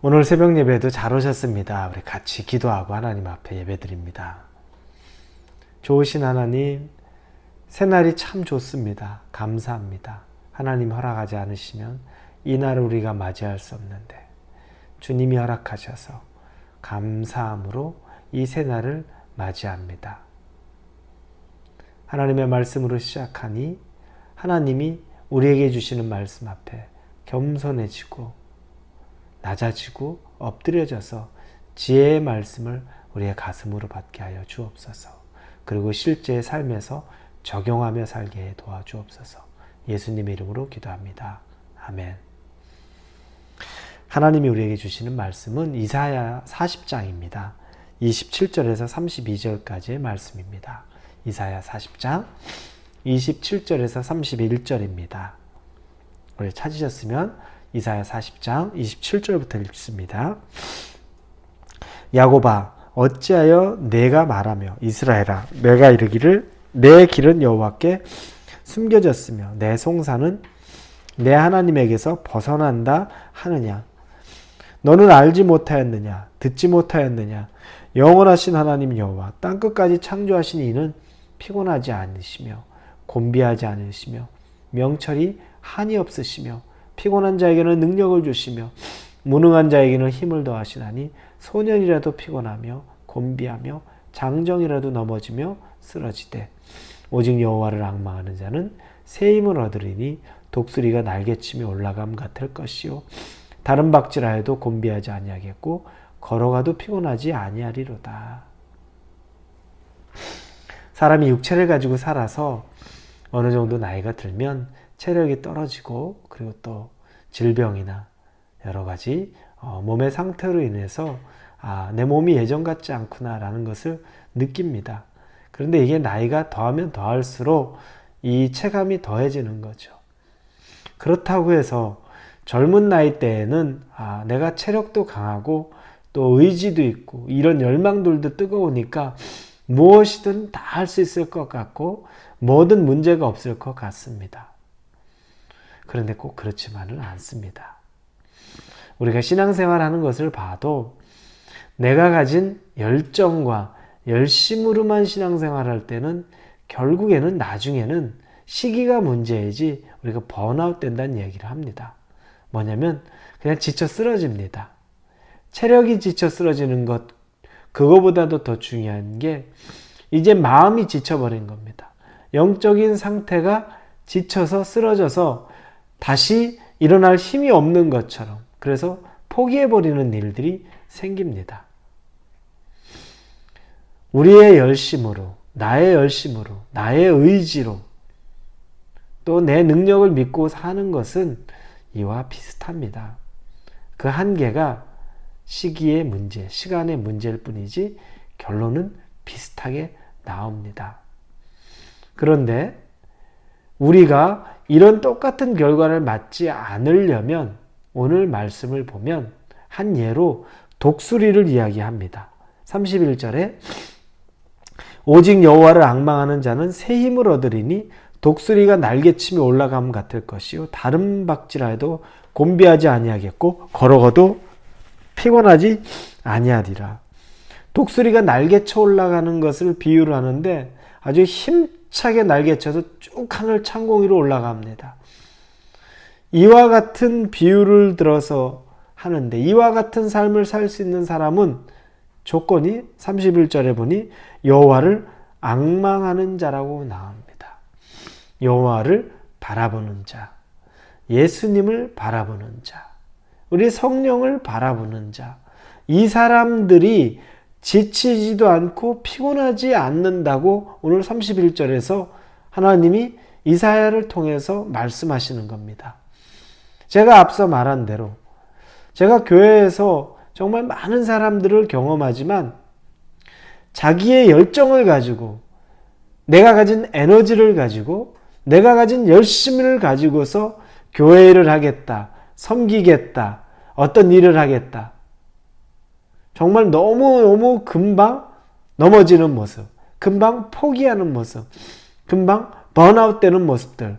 오늘 새벽 예배도 잘 오셨습니다. 우리 같이 기도하고 하나님 앞에 예배드립니다. 좋으신 하나님, 새날이 참 좋습니다. 감사합니다. 하나님 허락하지 않으시면 이 날을 우리가 맞이할 수 없는데 주님이 허락하셔서 감사함으로 이 새날을 맞이합니다. 하나님의 말씀으로 시작하니 하나님이 우리에게 주시는 말씀 앞에 겸손해지고 낮아지고 엎드려져서 지혜의 말씀을 우리의 가슴으로 받게 하여 주옵소서. 그리고 실제의 삶에서 적용하며 살게 도와주옵소서. 예수님의 이름으로 기도합니다. 아멘. 하나님이 우리에게 주시는 말씀은 이사야 40장입니다. 27절에서 32절까지의 말씀입니다. 이사야 40장 27절에서 31절입니다. 우리 찾으셨으면 이사야 40장 27절부터 읽습니다. 야곱아, 어찌하여 내가 말하며 이스라엘아, 내가 이르기를 내 길은 여호와께 숨겨졌으며 내 송사는 내 하나님에게서 벗어난다 하느냐? 너는 알지 못하였느냐? 듣지 못하였느냐? 영원하신 하나님 여호와 땅끝까지 창조하신 이는 피곤하지 않으시며 곤비하지 않으시며 명철이 한이 없으시며 피곤한 자에게는 능력을 주시며 무능한 자에게는 힘을 더하시나니 소년이라도 피곤하며 곤비하며 장정이라도 넘어지며 쓰러지되 오직 여호와를 앙망하는 자는 새 힘을 얻으리니 독수리가 날개치며 올라감 같을 것이요 다른 박질하여도 곤비하지 아니하겠고 걸어가도 피곤하지 아니하리로다. 사람이 육체를 가지고 살아서 어느 정도 나이가 들면 체력이 떨어지고 그리고 또 질병이나 여러 가지 몸의 상태로 인해서 내 몸이 예전 같지 않구나라는 것을 느낍니다. 그런데 이게 나이가 더하면 더할수록 이 체감이 더해지는 거죠. 그렇다고 해서 젊은 나이 때에는 내가 체력도 강하고 또 의지도 있고 이런 열망들도 뜨거우니까 무엇이든 다 할 수 있을 것 같고 뭐든 문제가 없을 것 같습니다. 그런데 꼭 그렇지만은 않습니다. 우리가 신앙생활하는 것을 봐도 내가 가진 열정과 열심으로만 신앙생활할 때는 결국에는 나중에는 시기가 문제이지 우리가 번아웃 된다는 얘기를 합니다. 뭐냐면 그냥 지쳐 쓰러집니다. 체력이 지쳐 쓰러지는 것, 그거보다도 더 중요한 게 이제 마음이 지쳐버린 겁니다. 영적인 상태가 지쳐서 쓰러져서 다시 일어날 힘이 없는 것처럼 그래서 포기해버리는 일들이 생깁니다. 우리의 열심으로, 나의 의지로 또 내 능력을 믿고 사는 것은 이와 비슷합니다. 그 한계가 시기의 문제, 시간의 문제일 뿐이지 결론은 비슷하게 나옵니다. 그런데 우리가 이런 똑같은 결과를 맞지 않으려면 오늘 말씀을 보면 한 예로 독수리를 이야기합니다. 31절에 오직 여호와를 앙망하는 자는 새 힘을 얻으리니 독수리가 날개치며 올라감 같을 것이요 다른 박질하여도 곤비하지 아니하겠고 걸어가도 피곤하지 아니하리라. 독수리가 날개쳐 올라가는 것을 비유를 하는데 아주 힘차게 날개쳐서 쭉 하늘 창공 위로 올라갑니다. 이와 같은 비유를 들어서 하는데 이와 같은 삶을 살 수 있는 사람은 조건이 31절에 보니 여호와를 앙망하는 자라고 나옵니다. 여호와를 바라보는 자, 예수님을 바라보는 자, 우리 성령을 바라보는 자, 이 사람들이 지치지도 않고 피곤하지 않는다고 오늘 31절에서 하나님이 이사야를 통해서 말씀하시는 겁니다. 제가 앞서 말한 대로 제가 교회에서 정말 많은 사람들을 경험하지만 자기의 열정을 가지고 내가 가진 에너지를 가지고 내가 가진 열심을 가지고서 교회 일을 하겠다, 섬기겠다, 어떤 일을 하겠다. 정말 너무너무 금방 넘어지는 모습, 금방 포기하는 모습, 금방 번아웃 되는 모습들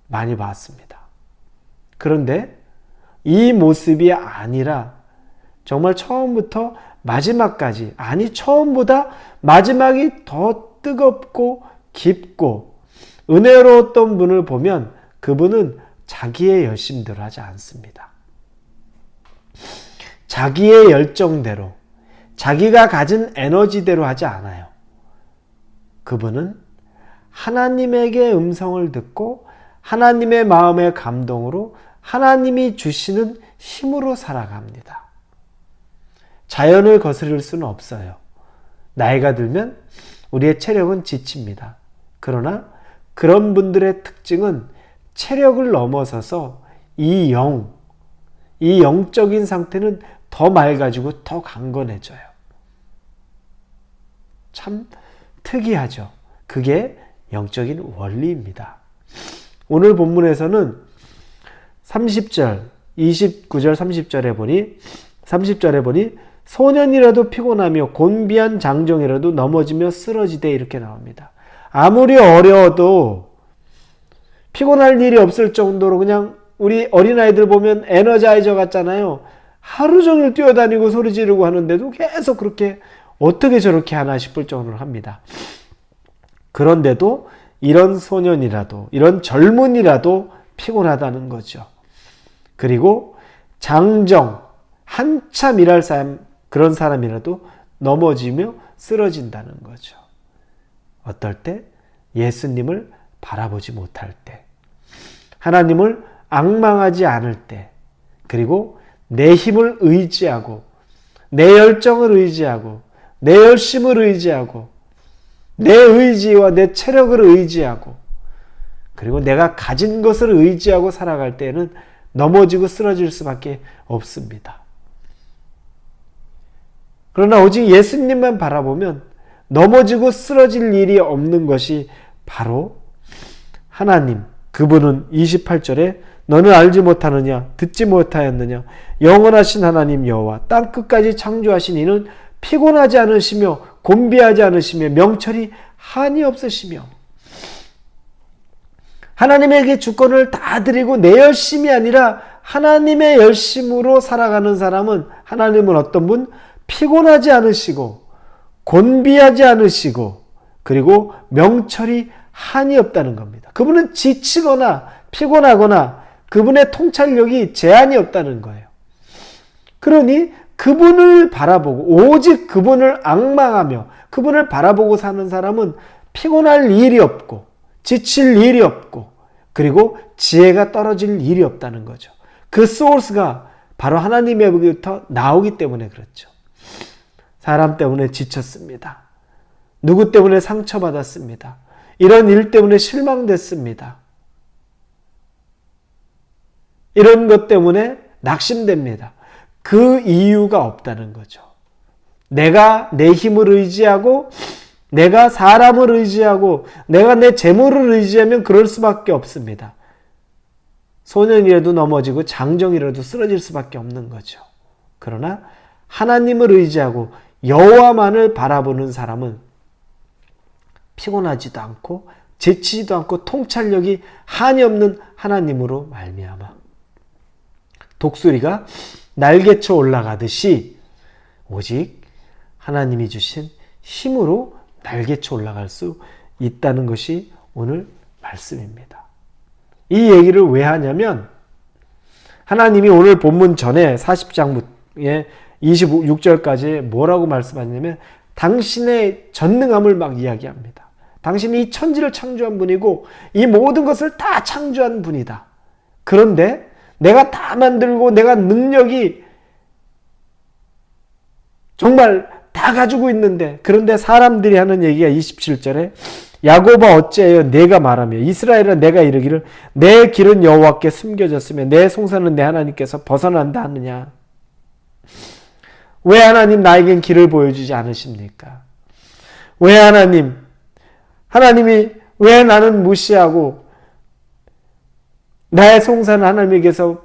많이 봤습니다. 그런데 이 모습이 아니라 정말 처음부터 마지막까지, 아니 처음보다 마지막이 더 뜨겁고 깊고 은혜로웠던 분을 보면 그분은 자기의 열심대로 하지 않습니다. 자기의 열정대로, 자기가 가진 에너지대로 하지 않아요. 그분은 하나님에게 음성을 듣고 하나님의 마음의 감동으로 하나님이 주시는 힘으로 살아갑니다. 자연을 거스릴 수는 없어요. 나이가 들면 우리의 체력은 지칩니다. 그러나 그런 분들의 특징은 체력을 넘어서서 이 영적인 상태는 더 맑아지고 더 강건해져요. 참 특이하죠. 그게 영적인 원리입니다. 오늘 본문에서는 30절, 29절, 30절에 보니 소년이라도 피곤하며 곤비한 장정이라도 넘어지며 쓰러지되 이렇게 나옵니다. 아무리 어려워도 피곤할 일이 없을 정도로 그냥 우리 어린아이들 보면 에너자이저 같잖아요. 하루 종일 뛰어다니고 소리 지르고 하는데도 계속 그렇게 어떻게 저렇게 하나 싶을 정도로 합니다. 그런데도 이런 소년이라도, 이런 젊은이라도 피곤하다는 거죠. 그리고 장정, 한참 일할 사람, 그런 사람이라도 넘어지며 쓰러진다는 거죠. 어떨 때? 예수님을 바라보지 못할 때, 하나님을 앙망하지 않을 때, 그리고 내 힘을 의지하고 내 열정을 의지하고 내 열심을 의지하고 내 의지와 내 체력을 의지하고 그리고 내가 가진 것을 의지하고 살아갈 때는 넘어지고 쓰러질 수밖에 없습니다. 그러나 오직 예수님만 바라보면 넘어지고 쓰러질 일이 없는 것이 바로 하나님, 그분은 28절에 너는 알지 못하느냐 듣지 못하였느냐 영원하신 하나님 여호와 땅끝까지 창조하신 이는 피곤하지 않으시며 곤비하지 않으시며 명철이 한이 없으시며 하나님에게 주권을 다 드리고 내 열심이 아니라 하나님의 열심으로 살아가는 사람은 하나님은 어떤 분? 피곤하지 않으시고 곤비하지 않으시고 그리고 명철이 한이 없다는 겁니다. 그분은 지치거나 피곤하거나 그분의 통찰력이 제한이 없다는 거예요. 그러니 그분을 바라보고 오직 그분을 앙망하며 그분을 바라보고 사는 사람은 피곤할 일이 없고 지칠 일이 없고 그리고 지혜가 떨어질 일이 없다는 거죠. 그 소스가 바로 하나님에게부터 나오기 때문에 그렇죠. 사람 때문에 지쳤습니다. 누구 때문에 상처받았습니다. 이런 일 때문에 실망됐습니다. 이런 것 때문에 낙심됩니다. 그 이유가 없다는 거죠. 내가 내 힘을 의지하고 내가 사람을 의지하고 내가 내 재물을 의지하면 그럴 수밖에 없습니다. 소년이라도 넘어지고 장정이라도 쓰러질 수밖에 없는 거죠. 그러나 하나님을 의지하고 여호와만을 바라보는 사람은 피곤하지도 않고 지치지도 않고 통찰력이 한이 없는 하나님으로 말미암아 독수리가 날개쳐 올라가듯이 오직 하나님이 주신 힘으로 날개쳐 올라갈 수 있다는 것이 오늘 말씀입니다. 이 얘기를 왜 하냐면 하나님이 오늘 본문 전에 40장에 26절까지 뭐라고 말씀하냐면 당신의 전능함을 막 이야기합니다. 당신이 이 천지를 창조한 분이고 이 모든 것을 다 창조한 분이다. 그런데 내가 다 만들고 내가 능력이 정말 다 가지고 있는데 그런데 사람들이 하는 얘기가 27절에 야곱아 어찌하여 내가 말하며 이스라엘아 내가 이르기를 내 길은 여호와께 숨겨졌으며 내 송사는 내 하나님께서 벗어난다 하느냐. 왜 하나님 나에겐 길을 보여주지 않으십니까? 왜 하나님이 왜 나는 무시하고 나의 송사는 하나님에게서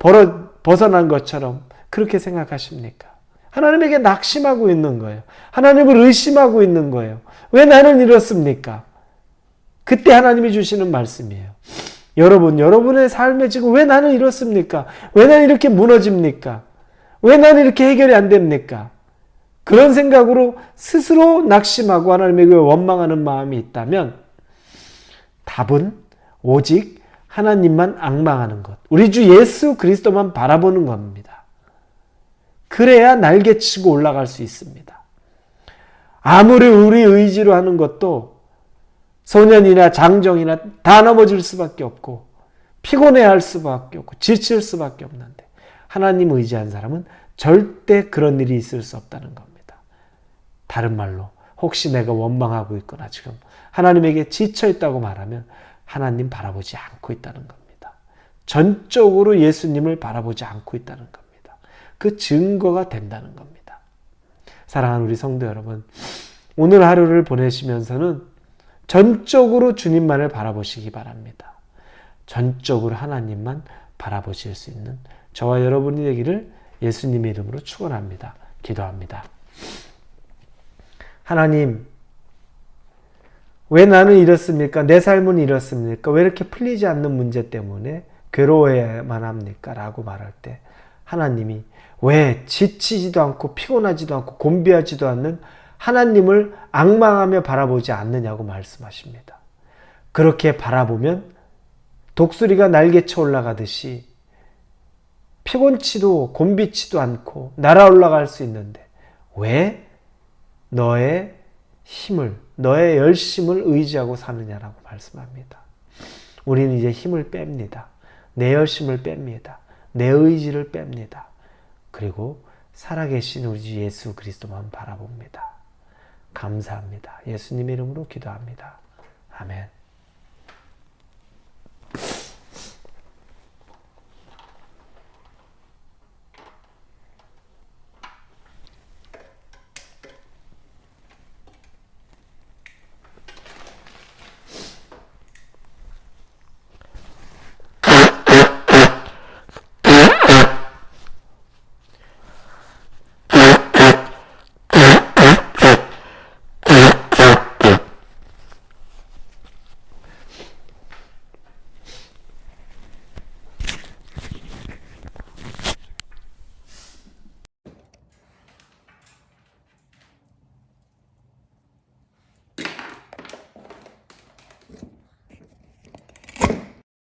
벗어난 것처럼 그렇게 생각하십니까? 하나님에게 낙심하고 있는 거예요. 하나님을 의심하고 있는 거예요. 왜 나는 이렇습니까? 그때 하나님이 주시는 말씀이에요. 여러분의 삶에 지금 왜 나는 이렇습니까? 왜 나는 이렇게 무너집니까? 왜 나는 이렇게 해결이 안 됩니까? 그런 생각으로 스스로 낙심하고 하나님에게 원망하는 마음이 있다면 답은 오직 하나님만 앙망하는 것. 우리 주 예수 그리스도만 바라보는 겁니다. 그래야 날개치고 올라갈 수 있습니다. 아무리 우리 의지로 하는 것도 소년이나 장정이나 다 넘어질 수밖에 없고 피곤해할 수밖에 없고 지칠 수밖에 없는데 하나님 의지한 사람은 절대 그런 일이 있을 수 없다는 겁니다. 다른 말로 혹시 내가 원망하고 있거나 지금 하나님에게 지쳐 있다고 말하면 하나님 바라보지 않고 있다는 겁니다. 전적으로 예수님을 바라보지 않고 있다는 겁니다. 그 증거가 된다는 겁니다. 사랑하는 우리 성도 여러분, 오늘 하루를 보내시면서는 전적으로 주님만을 바라보시기 바랍니다. 전적으로 하나님만 바라보실 수 있는 저와 여러분이 되기를 예수님의 이름으로 축원합니다. 기도합니다. 하나님, 왜 나는 이렇습니까? 내 삶은 이렇습니까? 왜 이렇게 풀리지 않는 문제 때문에 괴로워야만 합니까? 라고 말할 때 하나님이 왜 지치지도 않고 피곤하지도 않고 곤비하지도 않는 하나님을 앙망하며 바라보지 않느냐고 말씀하십니다. 그렇게 바라보면 독수리가 날개쳐 올라가듯이 피곤치도 곤비치도 않고 날아 올라갈 수 있는데 왜 너의 힘을, 너의 열심을 의지하고 사느냐라고 말씀합니다. 우리는 이제 힘을 뺍니다. 내 열심을 뺍니다. 내 의지를 뺍니다. 그리고 살아계신 우리 주 예수 그리스도만 바라봅니다. 감사합니다. 예수님의 이름으로 기도합니다. 아멘.